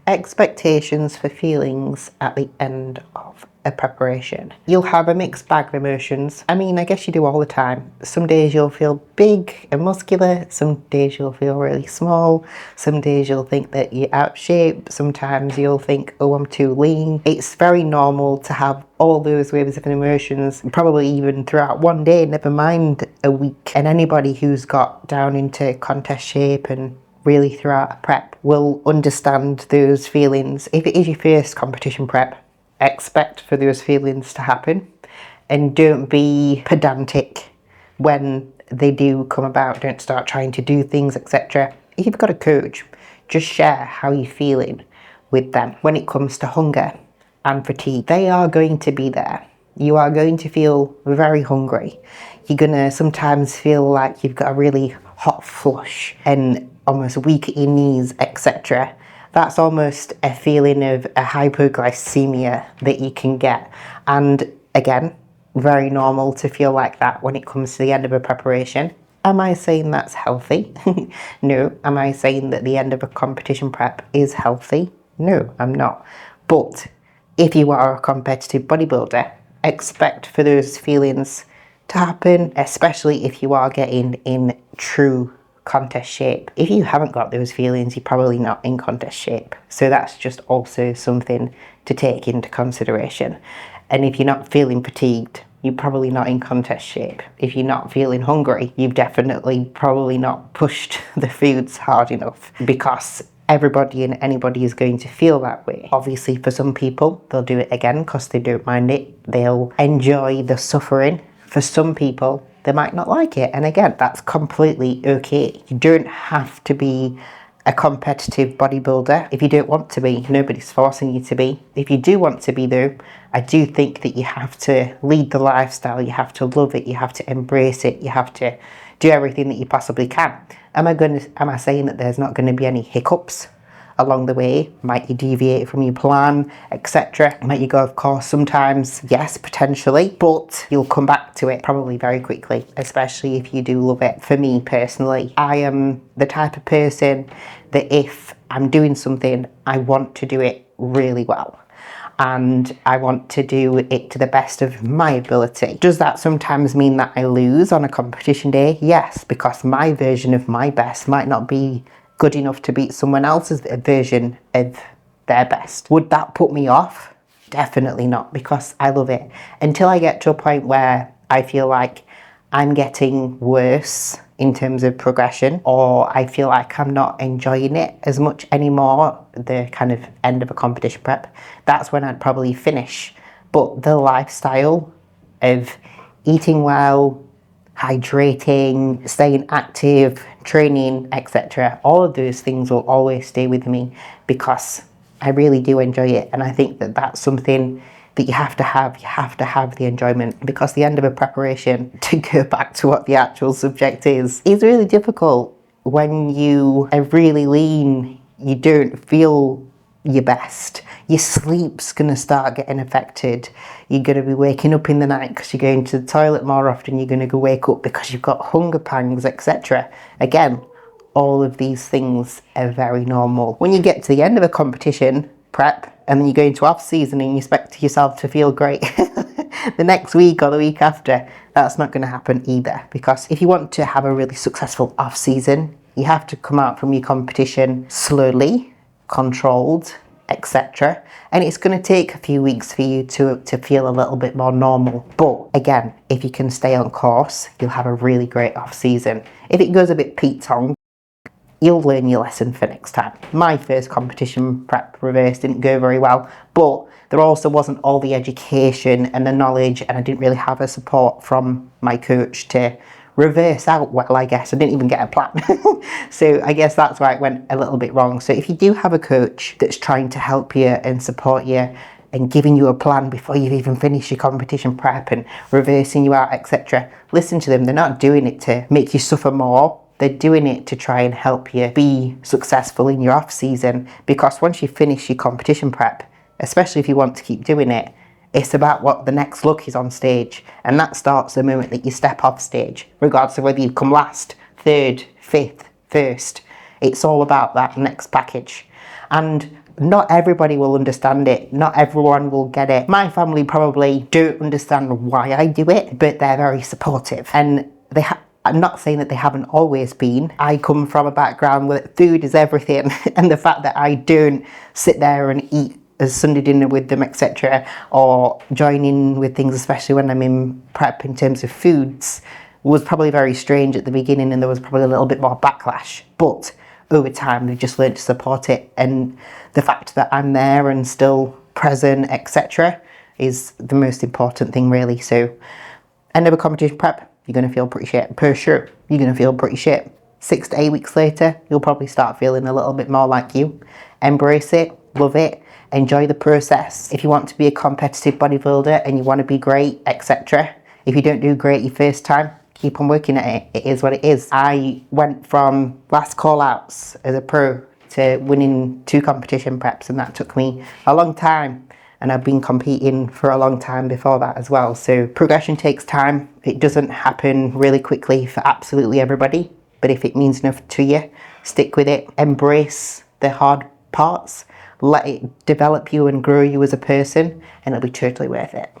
Expectations for feelings at the end of a preparation. You'll have a mixed bag of emotions. I mean, I guess you do all the time. Some days you'll feel big and muscular, some days you'll feel really small, some days you'll think that you're out of shape, sometimes you'll think, oh, I'm too lean. It's very normal to have all those waves of emotions, probably even throughout one day, never mind a week. And anybody who's got down into contest shape and really throughout a prep will understand those feelings. If it is your first competition prep, expect for those feelings to happen and don't be pedantic when they do come about. Don't start trying to do things, etc. If you've got a coach, just share how you're feeling with them when it comes to hunger and fatigue. They are going to be there. You are going to feel very hungry. You're gonna sometimes feel like you've got a really hot flush and almost weak at your knees, etc. That's almost a feeling of a hypoglycemia that you can get. And again, very normal to feel like that when it comes to the end of a preparation. Am I saying that's healthy? No. Am I saying that the end of a competition prep is healthy? No, I'm not. But if you are a competitive bodybuilder, expect for those feelings to happen, especially if you are getting in true contest shape. If you haven't got those feelings, you're probably not in contest shape. So that's just also something to take into consideration. And if you're not feeling fatigued, you're probably not in contest shape. If you're not feeling hungry, you've definitely probably not pushed the foods hard enough, because everybody and anybody is going to feel that way. Obviously, for some people, they'll do it again because they don't mind it. They'll enjoy the suffering. For some people, they might not like it. And again, that's completely okay. You don't have to be a competitive bodybuilder if you don't want to be. Nobody's forcing you to be. If you do want to be though, I do think that you have to lead the lifestyle. You have to love it. You have to embrace it. You have to do everything that you possibly can. Am I saying that there's not going to be any hiccups along the way? Might you deviate from your plan, etc.? Might you go off course sometimes? Yes, potentially, but you'll come back to it probably very quickly, especially if you do love it. For me personally, I am the type of person that if I'm doing something, I want to do it really well. And I want to do it to the best of my ability. Does that sometimes mean that I lose on a competition day? Yes, because my version of my best might not be good enough to beat someone else's version of their best. Would that put me off? Definitely not, because I love it. Until I get to a point where I feel like I'm getting worse in terms of progression, or I feel like I'm not enjoying it as much anymore, the kind of end of a competition prep, that's when I'd probably finish. But the lifestyle of eating well, hydrating, staying active, training, etc., all of those things will always stay with me because I really do enjoy it. And I think that that's something that you have to have the enjoyment, because the end of a preparation, to go back to what the actual subject is really difficult. When you are really lean, you don't feel your best. Your sleep's going to start getting affected. You're going to be waking up in the night because you're going to the toilet more often. You're going to go wake up because you've got hunger pangs, etc. Again, all of these things are very normal. When you get to the end of a competition prep and then you go into off season and you expect yourself to feel great the next week or the week after, that's not going to happen either. Because if you want to have a really successful off season, you have to come out from your competition slowly, controlled, etc. And it's going to take a few weeks for you to feel a little bit more normal. But again, if you can stay on course, you'll have a really great off season. If it goes a bit Pete-tong, you'll learn your lesson for next time. My first competition prep reverse didn't go very well, but there also wasn't all the education and the knowledge, and I didn't really have a support from my coach to reverse out well, I guess. I didn't even get a plan. So I guess that's why it went a little bit wrong. So if you do have a coach that's trying to help you and support you and giving you a plan before you've even finished your competition prep and reversing you out, etc., listen to them. They're not doing it to make you suffer more. They're doing it to try and help you be successful in your off season, because once you finish your competition prep, especially if you want to keep doing it, it's about what the next look is on stage, and that starts the moment that you step off stage, regardless of whether you've come last, third, fifth, first. It's all about that next package. And not everybody will understand it. Not everyone will get it. My family probably don't understand why I do it, but they're very supportive. And I'm not saying that they haven't always been. I come from a background where food is everything, and the fact that I don't sit there and eat a Sunday dinner with them, etc., or join in with things, especially when I'm in prep in terms of foods, was probably very strange at the beginning, and there was probably a little bit more backlash. But over time, they've just learned to support it, and the fact that I'm there and still present, etc., is the most important thing, really. So, end of a competition prep, you're going to feel pretty shit. Per sure, you're going to feel pretty shit. 6 to 8 weeks later, you'll probably start feeling a little bit more like you. Embrace it, love it, enjoy the process. If you want to be a competitive bodybuilder and you want to be great, etc., if you don't do great your first time, keep on working at it. It is what it is. I went from last call outs as a pro to winning 2 competition preps, and that took me a long time. And I've been competing for a long time before that as well. So progression takes time. It doesn't happen really quickly for absolutely everybody. But if it means enough to you, stick with it. Embrace the hard parts. Let it develop you and grow you as a person, and it'll be totally worth it.